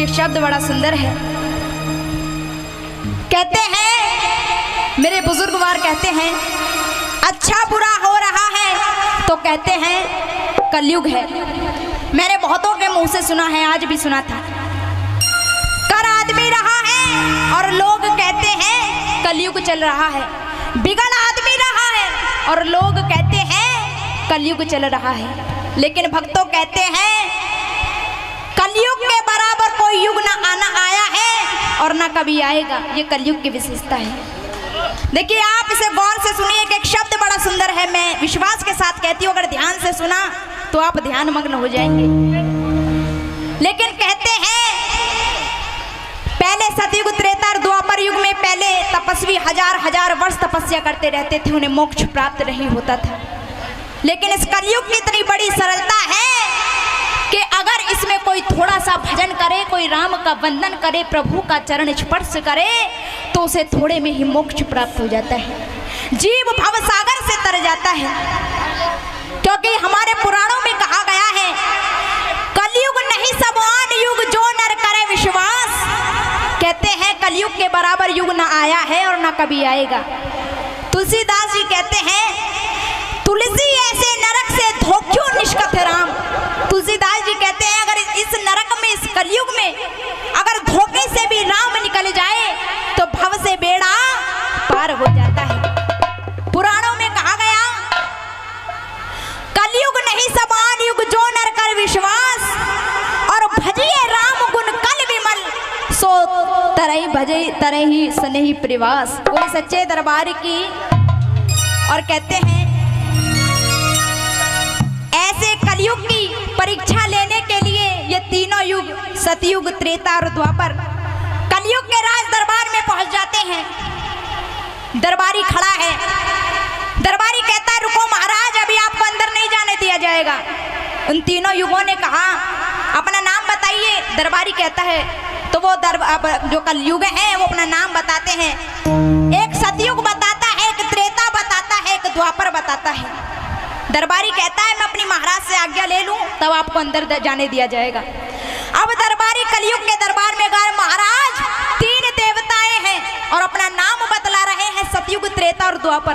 ये शब्द बड़ा सुंदर है। कहते हैं, मेरे बुजुर्गवार कहते हैं, अच्छा बुरा हो रहा है तो कहते हैं कलयुग है। मैंने बहुतों के मुंह से सुना है, आज भी सुना था। कर आदमी रहा है और लोग कहते हैं कलयुग चल रहा है। बिगड़ आदमी रहा है और लोग कहते हैं कलयुग चल रहा है। लेकिन भक्तों कहते हैं कलयुग के बराबर कोई युग ना आना आया है और ना कभी आएगा। ये कलयुग की विशेषता है। देखिए, आप इसे गौर से सुनिए कि एक शब्द बड़ा सुंदर है। मैं विश्वास के साथ कहती हूँ, अगर ध्यान से सुना तो आप ध्यान मग्न हो जाएंगे। लेकिन कहते हैं पहले सतयुग, त्रेता और द्वापर युग में पहले तपस्वी हजार वर्ष तपस्या करते रहते थे, उन्हें मोक्ष प्राप्त नहीं होता था। लेकिन इस कलयुग की इतनी बड़ी सरलता है कि अगर इसमें कोई थोड़ा सा भजन करे, कोई राम का वंदन करे, प्रभु का चरण स्पर्श करे, तो उसे थोड़े में ही मोक्ष प्राप्त हो जाता है। जीव भवसागर से तर जाता है। क्योंकि हमारे पुराणों में कहा गया है, कलयुग नहीं सब आन युग जो नर करे विश्वास। कहते हैं कलयुग के बराबर युग ना आया है और ना कभी आएगा। तुलसीदास जी कहते हैं, तुलसी ऐसे नरक से धोख्यो निष्कथ राम। तुलसीदास जी कहते हैं, अगर इस नरक में, इस कलयुग में अगर धोखे से भी राम निकल जाए तो भव से बेड़ा पार हो जाता है। पुराणों में कहा गया, कलयुग नहीं समान युग जो नर कर विश्वास, और भजिए राम गुण कल विमल, सो तरही भजे तरही सनेही प्रवास। बोले सच्चे दरबार की। और कहते हैं ऐसे कलयुग की परीक्षा लेने के लिए ये तीनों युग, सतयुग, त्रेता और द्वापर, कलयुग के राज दरबार में पहुंच जाते हैं। दरबारी खड़ा है। दरबारी कहता है, रुको महाराज, अभी आपको अंदर नहीं जाने दिया जाएगा। उन तीनों युगों ने कहा, अपना नाम बताइए। दरबारी कहता है, तो वो जो कलयुग है वो अपना नाम बताते हैं। एक सतयुग बताता है, एक त्रेता बताता है, एक द्वापर बताता है। दरबारी कहता है, मैं अपनी महाराज से आज्ञा ले लूं तब आपको अंदर जाने दिया जाएगा। अब दरबारी कलयुग के दरबार में गए, महाराज 3 देवताएं हैं और अपना नाम बतला रहे हैं, सतयुग, त्रेता और द्वापर।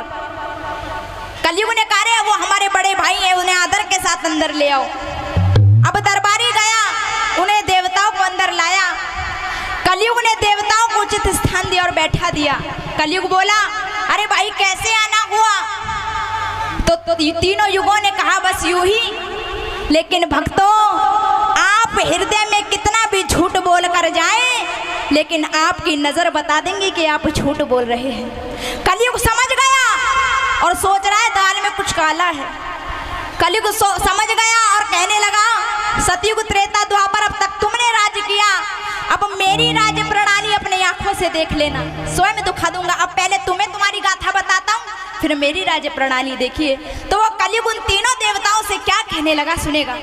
कलयुग ने कहा, वो हमारे बड़े भाई हैं, उन्हें आदर के साथ अंदर ले आओ। अब दरबारी गया, उन्हें देवताओं को अंदर लाया। कलयुग ने देवताओं को उचित स्थान दिया और बैठा दिया। कलयुग बोला, अरे भाई कैसे आना हुआ? तो तीनों युगों ने कहा, बस यूं ही। लेकिन भक्तों, आप हृदय में कितना भी झूठ बोल कर जाएं, लेकिन आपकी नजर बता देंगी कि आप झूठ बोल रहे हैं। कलयुग समझ गया और सोच रहा है दाल में कुछ काला है। कलयुग समझ गया और कहने लगा, सतयुग, त्रेता, द्वापर, अब तक तुमने राज किया, अब मेरी राज्य प्रणाली अपनी आंखों से देख लेना, स्वयं दिखा दूंगा। अब पहले तुम्हें तुम्हारी गाथा बताता हूँ, फिर मेरी राज्य प्रणाली देखिए। तो वो कलयुग उन तीनों देवताओं से क्या कहने लगा, सुनेगा।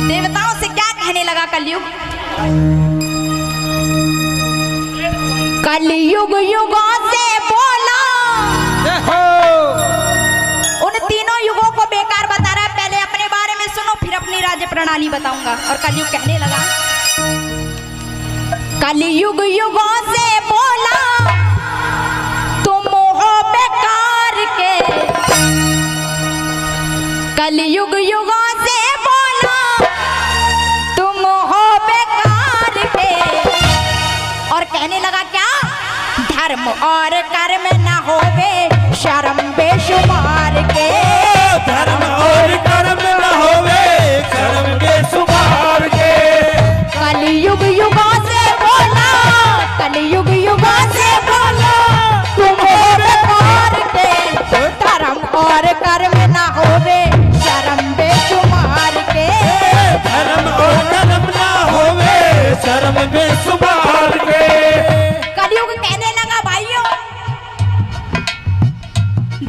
देवताओं से क्या कहने लगा कलयुग। कलयुग युगों से बोला, उन तीनों युगों को बेकार बता रहा है। पहले अपने बारे में सुनो, फिर अपनी राज्य प्रणाली बताऊंगा। और कलयुग कहने लगा, कलयुग युगों से बोला, तुम हो बेकार के। कलयुग युगों से बोला, तुम हो बेकार के। और कहने लगा क्या, धर्म और कर्म न होवे शर्म बेशुमार के। धर्म और कर्म न होवे शर्म बेशुमार के। कलयुग युगों से बोला, कलयुग युगों से बोला, तुम हो बेकार के। धर्म और कर्म न होवे शर्म बेशुमार के। धर्म और कर्म न होवे शर्म बेशुमार के। कलयुग कहने लगा, भाइयों,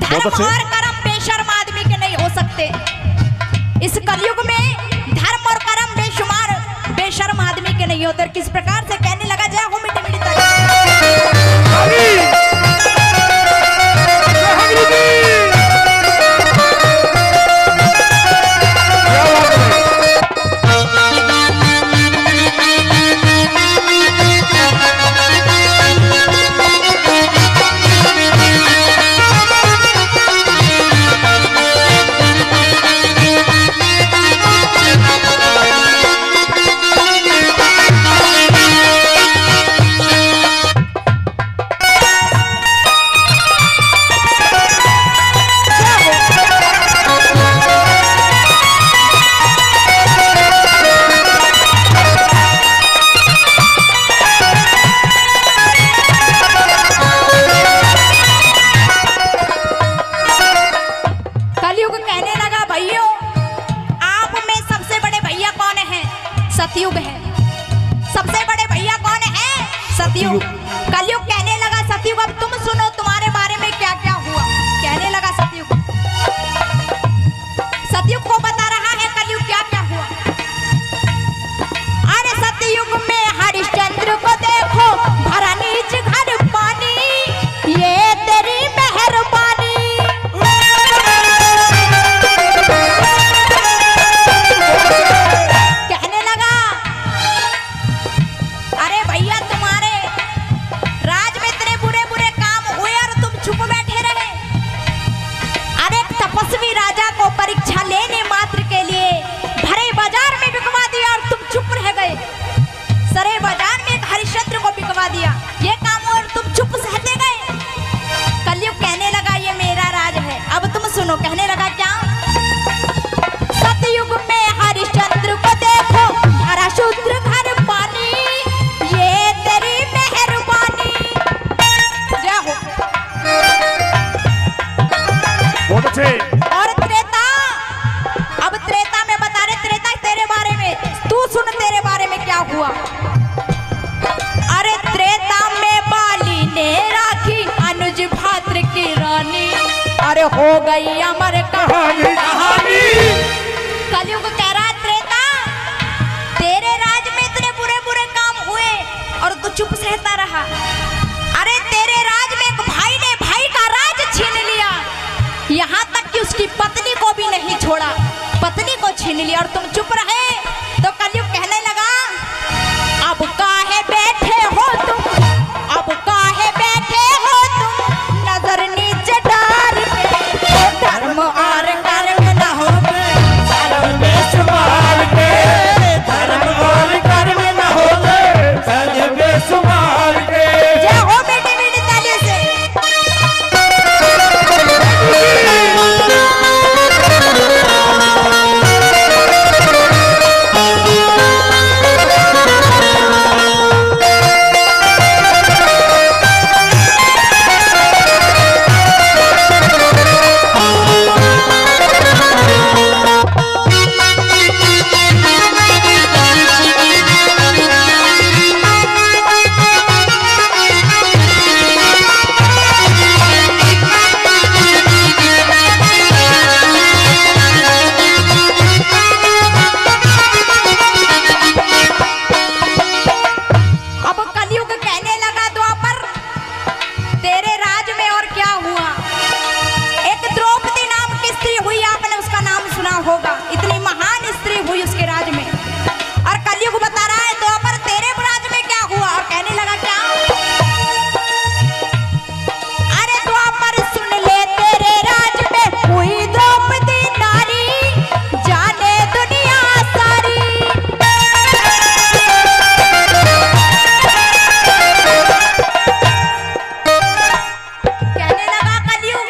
धर्म और कर्म बेशर्म आदमी के नहीं हो सकते। इस कलयुग में धर्म और कर्म बेशर्म आदमी के नहीं होते। किस प्रकार से कहने लगा, जय हो मिट्टी मिट्टी कहने लगा भैया आप में सबसे बड़े भैया कौन है? सतयुग है। सबसे बड़े भैया कौन है? सतयुग। कलयुग कहने लगा सतयुग अब तुम सुनो तुम्हारे बारे में क्या क्या हुआ। कहने लगा सतयुग को बता रहा है कलयुग क्या क्या हुआ। अरे सतयुग में हरिश्चंद्र को देखो भरा नीच घर पानी, ये तेरी मेहरबानी। कहने लगा अरे भैया तुम्हारे राज में इतने बुरे बुरे काम हुए और तुम चुप बैठे रहे। अरे तपस्वी राजा को परीक्षा लेने मात्र के लिए भरे बाजार में बिकवा दिया और तुम चुप रह गए। सरे बाजार में एक हरिश्चंद्र को बिकवा दिया, ये काम और तुम चुप सहते गए। कलयुग कहने लगा ये मेरा राज है, अब तुम सुनो। कहने लगा क्या? सतयुग में हरिश्चंद्र को देखो भरा शूद्र घर पानी, ये तेरी मेहरबानी। जय हो। बहुत अच्छे। और त्रेता, अब त्रेता में बता रहे त्रेता तेरे बारे में, तू सुन तेरे बारे में क्या हुआ। अरे त्रेता में बाली ने राखी अनुज भाद्र की रानी, अरे हो गई अमर कहानी। कलयुग कह रहा त्रेता तेरे राज में इतने बुरे बुरे काम हुए और तू चुप सहता रहा। अरे तेरे राज में एक भाई ने भाई का राज छीन लिया, यहाँ तक कि उसकी पत्नी को भी नहीं छोड़ा, पत्नी को छीन लिया और तुम चुप रहे। तो कलयुग कहने लगा अब काहे बैठे हो तुम, अब काहे बैठे हो तुम नजर नीचे डाल के, धर्म और कर्म न हो धर्म बेशुमार के, धर्म और कर्म न हो धर्म बेशुमार के। जय हो मीठी मीठी तालियों से। होगा, इतनी महान स्त्री हुई उसके राज में। और कलयुग बता रहा है द्वापर तेरे राज में क्या हुआ। और कहने लगा क्या? अरे द्वापर सुन ले तेरे राज में हुई द्रौपदी नारी, जाने दुनिया सारी। कहने लगा कलयुग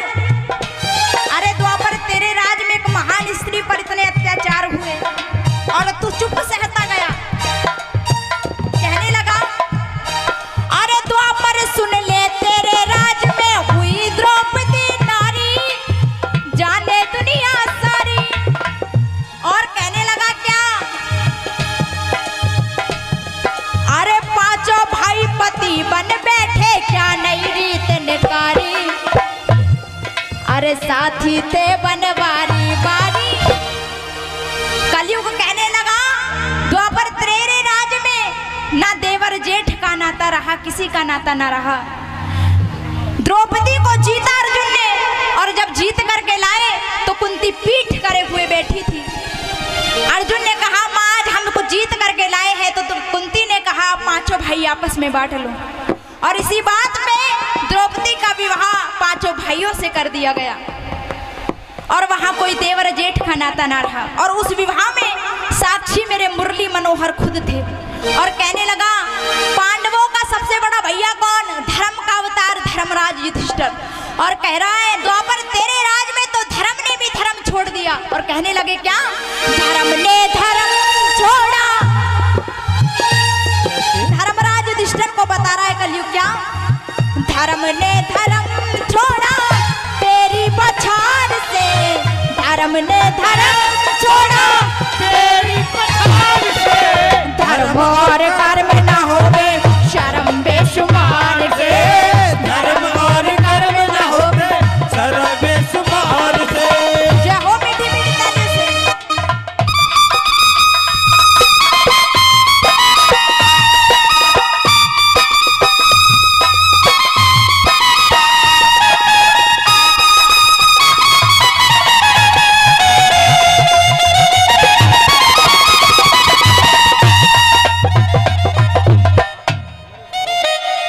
अरे द्वापर तेरे राज में एक महान स्त्री पर इतने अत्याचार हुए और तू चुप सहता गया। कहने लगा अरे द्वापर सुन ले तेरे राज में हुई द्रौपदी नारी, जाने दुनिया सारी। और कहने लगा क्या? अरे पांचों भाई पति बन बैठे क्या नई रीत निकारी, अरे साथी थे बनवारी बारी। कलयुग कहने लगा द्वापर तेरे राज में ना देवर जेठ का नाता रहा, किसी का नाता ना रहा। द्रौपदी को जीता अर्जुन ने, और जब जीत करके लाए तो कुंती पीठ करे हुए बैठी थी। अर्जुन ने कहा माँ आज हमको जीत करके लाए हैं, तो कुंती ने कहा पांचों भाई आपस में बांट लो। और इसी बात में द्रौपदी का विवाह पांचों भाइयों से कर दिया गया और वहां कोई देवर जेठ का नाता ना रहा। और उस विवाह में साक्षी मेरे मुरली मनोहर खुद थे। और कहने लगा पांडवों का सबसे बड़ा भैया कौन? धर्म का अवतार धर्मराज युधिष्ठिर। और कह रहा है द्वापर तेरे राज में तो धर्म ने भी धर्म छोड़ दिया। और कहने लगे क्या? धर्म ने धर्म छोड़ा। धर्मराज युधिष्ठिर को बता रहा है कलयुग क्या? धर्म ने धर्म छोड़ा, तेरी बछाड़ से धर्म शर्म ने धर्म छोड़ा तेरी पछाड़ से, धर्म और कर्म न होवे शर्म बेशुमार के। धर्म और कर्म न होवे शर्म बेशुमार से। जय हो मीठी मीठी ताली से।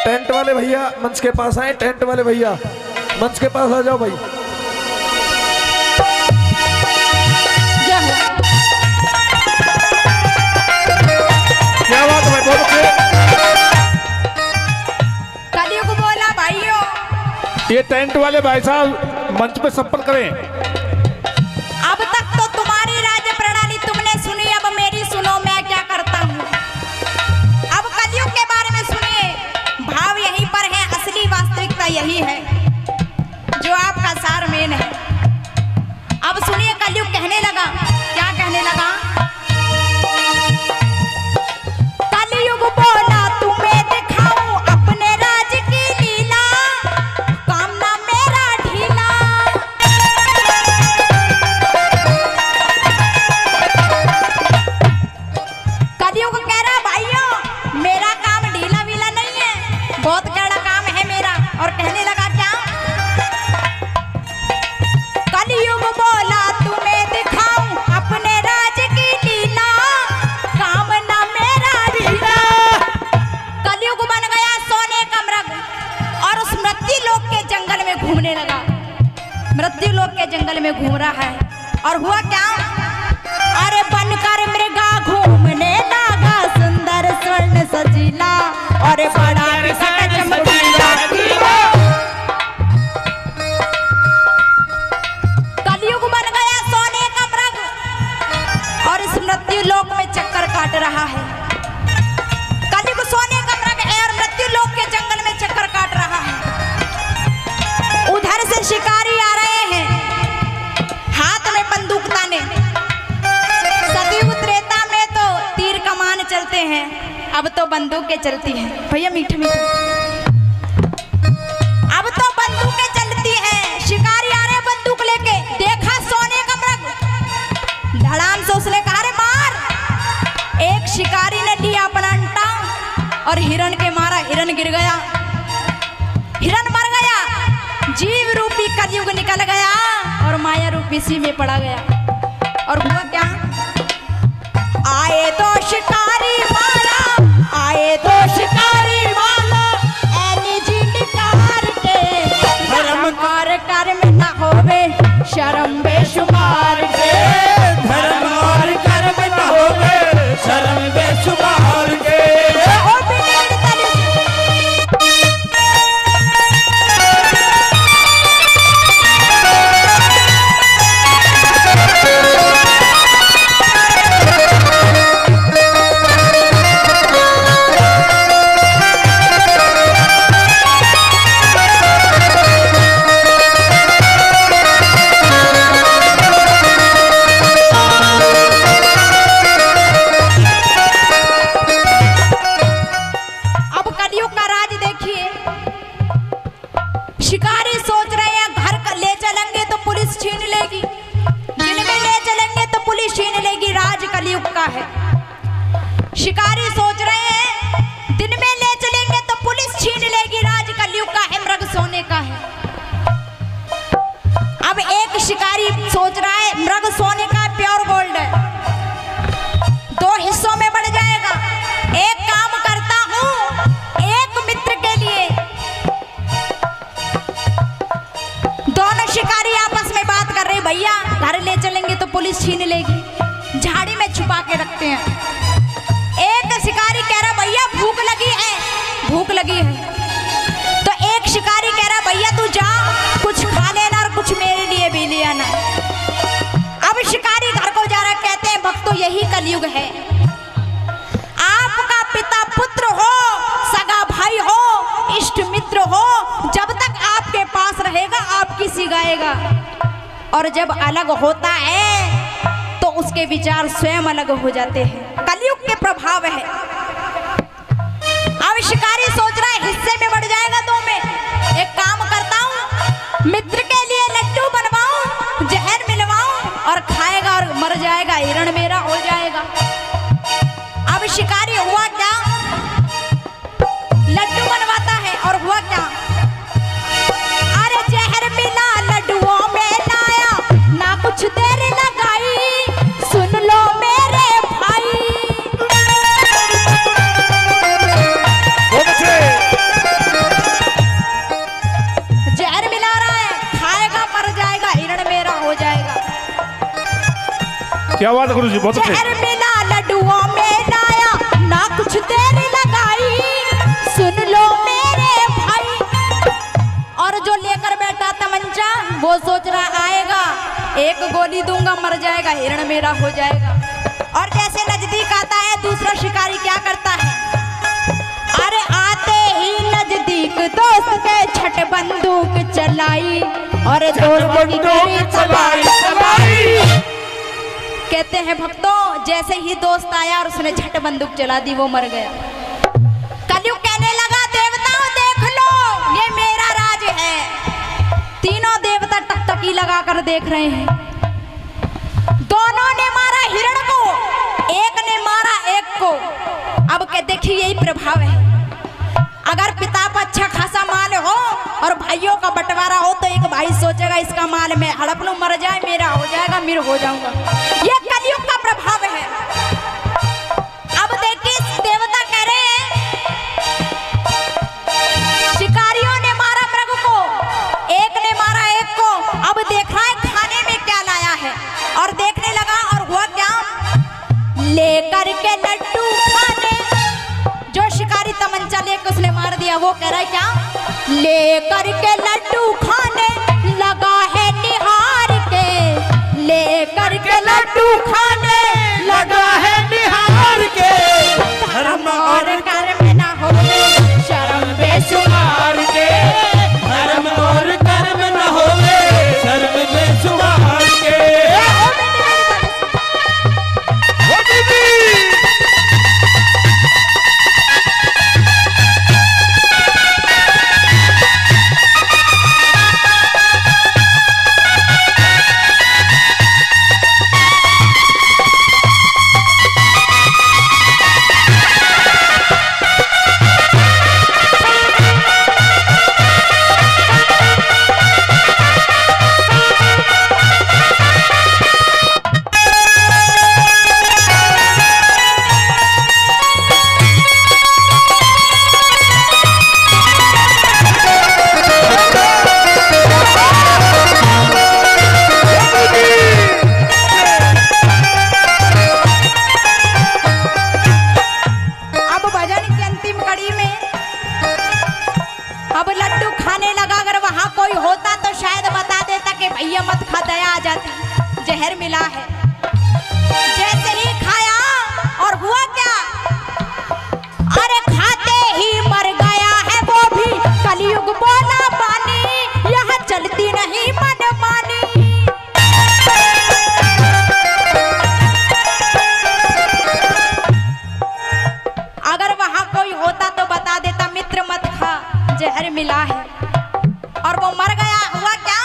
टेंट वाले भैया मंच के पास आए, टेंट वाले भैया मंच के पास आ जाओ भाई। जय हो। क्या बात है भाई, बहुत अच्छे। कलयुग बोला भाइयों, ये टेंट वाले भाई साहब मंच पे संपर्क करें। अब तक तो तुम्हारी राज्य प्रणाली तुमने सुनी, अब मेरी सुनो मैं क्या करता हूँ। अब कलयुग के बारे में सुनिए, भाव यहीं पर है, असली वास्तविकता यही है जो आपका सार मेन है। अब सुनिए कलयुग कहने लगा, क्या कहने लगा। कलयुग बोला तुम्हें दिखाऊं अपने राज की लीला, काम ना मेरा ढीला। कलयुग कह रहा भाइयों मेरा काम ढीला वीला नहीं है, बहुत कड़ा काम है मेरा। और कहने लगा क्या, कलयुग बोला तुम्हें दिखाऊं अपने राज की लीला, काम ना मेरा ढीला। कलयुग बन गया सोने का मृग और उस मृत्यु लोक के जंगल में घूमने लगा। मृत्यु लोक के जंगल में घूम रहा है और हुआ क्या, अरे बनकर मृगा घूमने लगा सुंदर स्वर्ण सजीला, और बड़ा विकट चमकीला। कलयुग बन गया सोने का मृग और इस मृत्यु लोक में चक्कर काट रहा है। कलयुग सोने का मृग है और मृत्यु लोक के जंगल में चक्कर काट रहा है। उधर से शिकारी आ रहे हैं हाथ में बंदूक ताने। सतयुग त्रेता में तो तीर कमान चलते हैं, अब तो बंदूकें चलती हैं। भैया मीठे मीठे, अब तो बंदूकें चलती हैं। शिकारी आ रहे बंदूक लेके, देखा सोने का मृग, धड़ाम से उसने कहा अरे मार। एक शिकारी ने लिया अपना अंटा और हिरण के मारा, हिरण गिर गया, हिरण मर गया। जीव रूपी कलयुग निकल गया और माया रूपी इसी में पड़ा गया। और हुआ क्या, आए तो शिकारी मारा, आए तो शिकारी मारा, ऐनी जी निकार के। धर्म और कर्म न होवे शर्म बेशुमार के। धर्म और कर्म न होवे शर्म बेशुमार के। ओ बिगड़ तली शिकारी सोच रहे हैं दिन में ले चलेंगे तो पुलिस छीन लेगी, राज कलयुग का है, मृग सोने का है। अब एक शिकारी सोच रहा है मृग सोने का है, प्योर गोल्ड है, 2 हिस्सों में बढ़ जाएगा। एक काम करता हूं, एक मित्र के लिए। दोनों शिकारी आपस में बात कर रहे, भैया घर ले चलेंगे तो पुलिस छीन लेगी, झाड़ी में छुपा के रखते हैं। एक शिकारी कह रहा भैया भूख लगी है, भूख लगी है। तो एक शिकारी कह रहा भैया तू जा कुछ खा लेना और कुछ मेरे लिए भी ले आना। अब शिकारी घर को जा रहा, कहते हैं भक्तों यही कलयुग है। आपका पिता पुत्र हो, सगा भाई हो, इष्ट मित्र हो, जब तक आपके पास रहेगा आपकी सिगाएगा। और जब अलग होता है तो उसके विचार स्वयं अलग हो जाते हैं। कलयुग के प्रभाव है। अब शिकारी सोच रहा है हिस्से में बढ़ जाएगा तो मैं एक काम करता हूँ, मित्र के लिए लड्डू बनवाऊं, जहर मिलवाऊं और खाएगा और मर जाएगा, हिरण मेरा हो जाएगा। अब शिकारी हुआ क्या, लड्डू बनवाता है और हुआ क्या, अरे जहर मिला लड्डुओं में लाया, ना कुछ देर लगाई, सुन लो मेरे भाई। जहर मिला रहा है, खाएगा मर जाएगा, हिरण मेरा हो जाएगा। क्या बात है गुरुजी, बहुत अच्छे। जहर मिला लड्डुओं में लाया, ना कुछ देर लगाई, सुन लो मेरे भाई। और जो लेकर बैठा तमंचा वो सोच रहा आएगा, एक गोली दूंगा मर जाएगा, हिरण मेरा हो जाएगा। और जैसे नजदीक आता है दूसरा शिकारी क्या करता है, अरे आते ही नजदीक दोस्त के छठ बंदूक चलाई और दोस्त की गोली चलाई। कहते हैं भक्तों जैसे ही दोस्त आया और उसने झट बंदूक चला दी, वो मर गया। कलयुग कहने लगा देवताओं देख लो ये मेरा राज है। तीनों देवता टकटकी लगाकर देख रहे हैं। दोनों ने मारा हिरण को, एक ने मारा एक को। अब के देखिए यही प्रभाव है, अगर पिता पर अच्छा खासा माल हो और भाइयों का बंटवारा हो तो एक भाई सोचेगा इसका माल मैं हड़प लूं, मर जाए मेरा हो जाएगा, मेरे हो जाऊंगा। ये कलयुग का प्रभाव है। अब देखिए देवता कह रहे हैं शिकारियों ने मारा मृग को, एक ने मारा एक को। अब देख रहा है खाने में क्या लाया है और देखने लगा और हुआ क्या, लेकर के लड्डू खाने। जो शिकारी तमंचा लेकर उसने मार दिया, वो कह रहा है क्या, लेकर के लड्डू खाने लगा है निहार के, लेकर के लड्डू खाने लगा है निहार के। धर्म और कर्म ना हो शर्म बेशुमार के, धर्म और कर्म न होवे शर्म बेशुमार के। जहर मिला है। जैसे ही खाया और हुआ क्या, अरे खाते ही मर गया है वो भी। कलयुग बोला पानी, यह चलती नहीं मनमानी। अगर वहां कोई होता तो बता देता मित्र मत खा, जहर मिला है। और वो मर गया, हुआ क्या,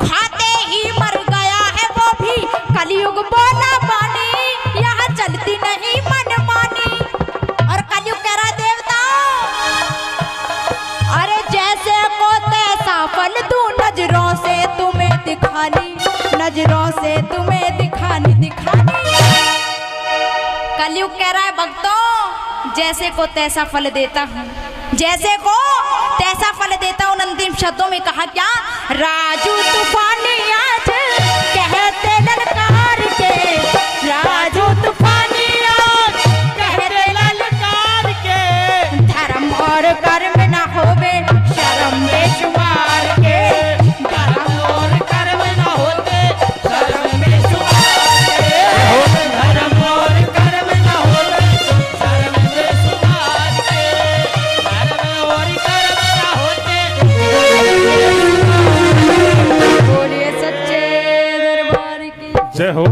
खाते ही मर गया है वो भी। कलयुग बोला पानी, यह चलती नहीं मनमानी। और कलयुग कह रहा देवता, अरे जैसे को तैसा फल दूं, नजरों से तुम्हें दिखानी, नजरों से तुम्हें दिखानी दिखानी। कलयुग कह रहा है भक्तों, जैसे को तैसा फल देता हूँ, जैसे को तैसा फल देता हूँ। अंतिम शब्दों में कहा क्या, राजू तूफानी आज कहते ललकार के, राजू तूफानी आज कहते ललकार के। धर्म और कर्म न होवे शर्म बेशुमार के, धर्म और कर्म न होते शर्म बेशुमार के, धर्म और कर्म न होते शर्म बेशुमार के, धर्म और कर्म न होते। जय हो।